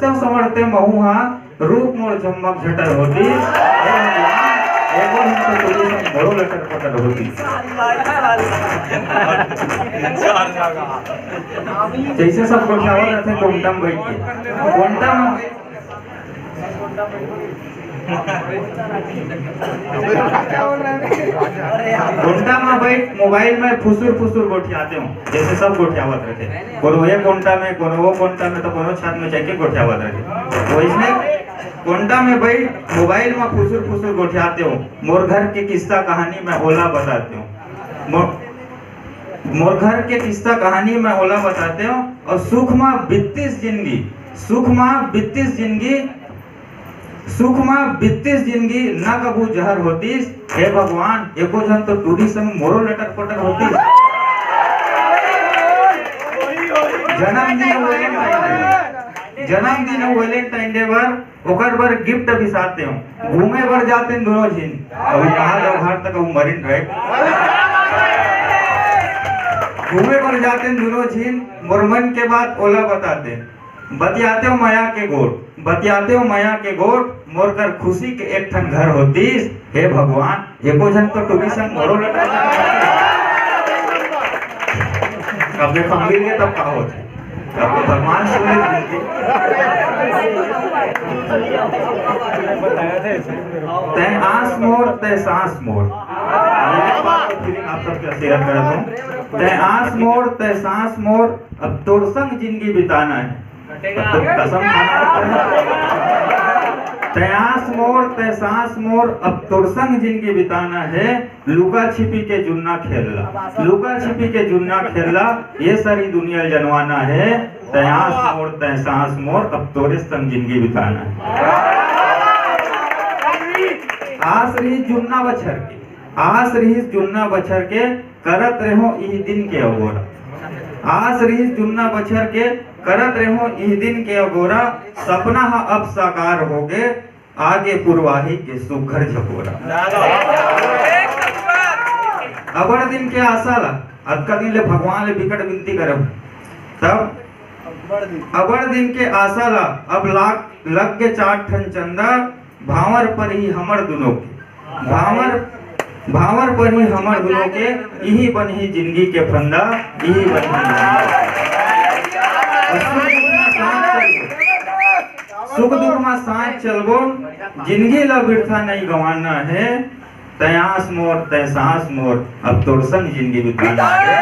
हंसते समरते महुहा रूप मोर झमक झटर होती एगो हमको तोरी संग बड़ो लटर पटर होती। जैसे सब गोठावा रहते गोमटा में बैठ के गोमटा में बैठ मोबाइल में फुसुर गोठियाते हूँ जैसे सब गोठियावत रहते कोनो एक कोंटा में कोनो वो कोंटा में तो कोनो छत में जाके गोठियावत रहते वैसे कोंटा में बैठ मोबाइल में फुसुर गोठियाते हूँ। मोर घर के किस्सा कहानी में ओला बताते हूँ मोर घर के किस्सा कहानी में ओला बताते हूँ और सुख में बीतीस जिंदगी न कबू जहर होतीस। हे भगवान एको जन तो टूरी संग मोरो लटर पटर होतीस। जन्मदिन वैलेंटाइन डे पर ओकर बर गिफ्ट भी साथे हूं घूमे बर जाते हैं दोनों झिन अभी कहां जाओ घर तक मरीन ड्राइव घूमे बर जाते हैं दोनों झिन मोर मन के बात ओला बताते बतियाते हो माया के गोट मोर कर खुशी के एक ठन घर होतीस। हे भगवान एको जन तो टूरी संग मोरो लटा अब देखो मिल गए तब का होते अब भगवान सुने तै आस मोर तै सांस मोर आप सबके शेयर कर दूं तै आस मोर तै सांस मोर अब तोर संग जिंदगी बिताना है कसम तै आस मोर तै सांस मोर अब तोर संग जिंदगी बिताना है। लुका छिपी के जुन्ना खेलना ये सारी दुनिया जनवाना है। तै आस मोर तै सांस मोर अब तोरे संग जिंदगी बिताना है। आस रही जुन्ना बछर के करत रहो ई दिन के अगोरा आस रही जुन्ना बछर के करत रहो ई दिन के अगोरा सपना हा अब साकार हो गए आगे पुरवाही के सुघर झकोरा। अबड़ दिन के आशा ला अब कदी ले भगवान ले बिकट विनती करब तब अबड़ दिन के आशा ला अब लग के 4 ठन चंदा भावर पर ही हमर दुनों के यही बनी जिंदगी के फंदा यही सुख दुख में साथ चलबो जिंदगी ला बिरथा नहीं गंवाना है। तै आस मोर तै सांस मोर अब तोर संग जिंदगी बिताना है।